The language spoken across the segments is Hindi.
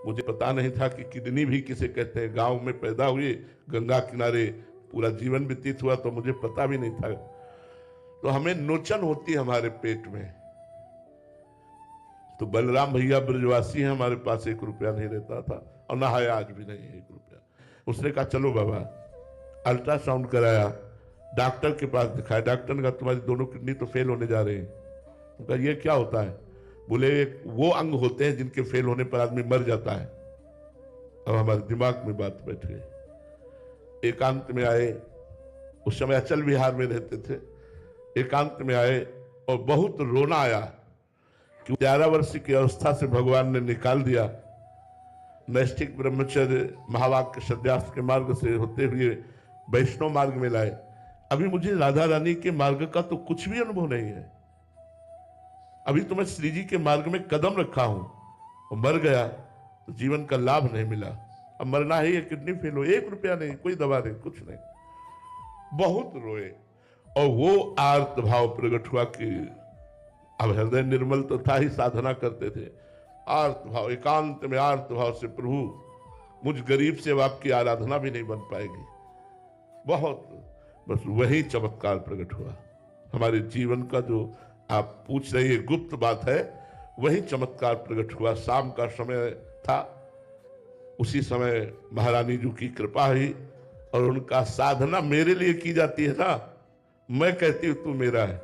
मुझे पता नहीं था कि किडनी भी किसे कहते हैं। गांव में पैदा हुए, गंगा किनारे पूरा जीवन व्यतीत हुआ, तो मुझे पता भी नहीं था। तो हमें नोचन होती है हमारे पेट में। तो बलराम भैया ब्रजवासी हैं, हमारे पास 1 रुपया नहीं रहता था और ना है, आज भी नहीं है 1 रुपया। उसने कहा चलो बाबा, अल्ट्रासाउंड कराया, डॉक्टर के पास दिखाया। डॉक्टर ने कहा तुम्हारी दोनों किडनी तो फेल होने जा रहे हैं। तो कहा ये क्या होता है? बोले वो अंग होते हैं जिनके फेल होने पर आदमी मर जाता है। अब हमारे दिमाग में बात बैठ गई। एकांत में आए, उस समय अचल विहार में रहते थे। एकांत में आए और बहुत रोना आया कि 11 वर्ष की अवस्था से भगवान ने निकाल दिया। नैष्ठिक ब्रह्मचर्य महावाक्य सन्यास के मार्ग से होते हुए वैष्णव मार्ग में लाए। अभी मुझे राधा रानी के मार्ग का तो कुछ भी अनुभव नहीं है। अभी तो मैं श्री जी के मार्ग में कदम रखा हूं और मर गया तो जीवन का लाभ नहीं मिला। अब मरना ही है, किडनी फेल हो, 1 रुपया नहीं, कोई दवा नहीं, कुछ नहीं। बहुत रोए और वो आर्त भाव प्रकट हुआ कि अब हृदय निर्मल तो था ही, साधना करते थे। आर्त भाव, एकांत में आर्त भाव से प्रभु मुझ गरीब से आपकी आराधना भी नहीं बन पाएगी। बहुत, बस वही चमत्कार प्रकट हुआ। हमारे जीवन का जो आप पूछ रही है गुप्त बात है, वही चमत्कार प्रकट हुआ। शाम का समय था, उसी समय महारानी जी की कृपा हुई और उनका साधना मेरे लिए की जाती है ना, मैं कहती हूं तू मेरा है।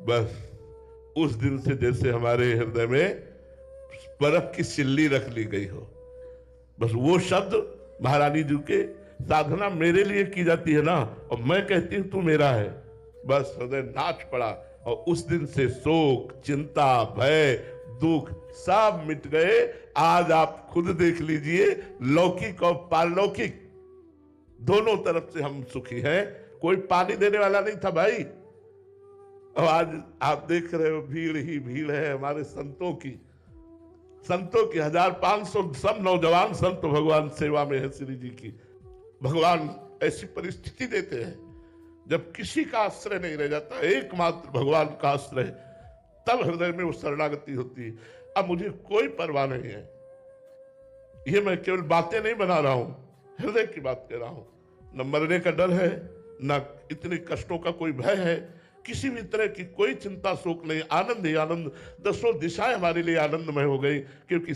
बस उस दिन से जैसे हमारे हृदय में बर्फ की सिल्ली रख ली गई हो। बस वो शब्द महारानी जी के, साधना मेरे लिए की जाती है ना और मैं कहती हूं तू मेरा है, बस हृदय नाच पड़ा। और उस दिन से शोक, चिंता, भय, दुख सब मिट गए। आज आप खुद देख लीजिए, लौकिक और पारलौकिक दोनों तरफ से हम सुखी हैं। कोई पानी देने वाला नहीं था भाई। और आज आप देख रहे हो भीड़ ही भीड़ है हमारे संतों की। 1500 सब नौजवान संत भगवान सेवा में है श्री जी की। भगवान ऐसी परिस्थिति देते हैं जब किसी का आश्रय नहीं रह जाता, एकमात्र भगवान का आश्रय, तब हृदय में वो शरणागति होती है। अब मुझे कोई परवाह नहीं है, ये मैं केवल बातें नहीं बना रहा हूं, हृदय की बात कह रहा हूं। न मरने का डर है, न इतने कष्टों का कोई भय है, किसी भी तरह की कोई चिंता शोक नहीं, आनंद ही आनंद। 10 दिशाएं हमारे लिए आनंदमय हो गई, क्योंकि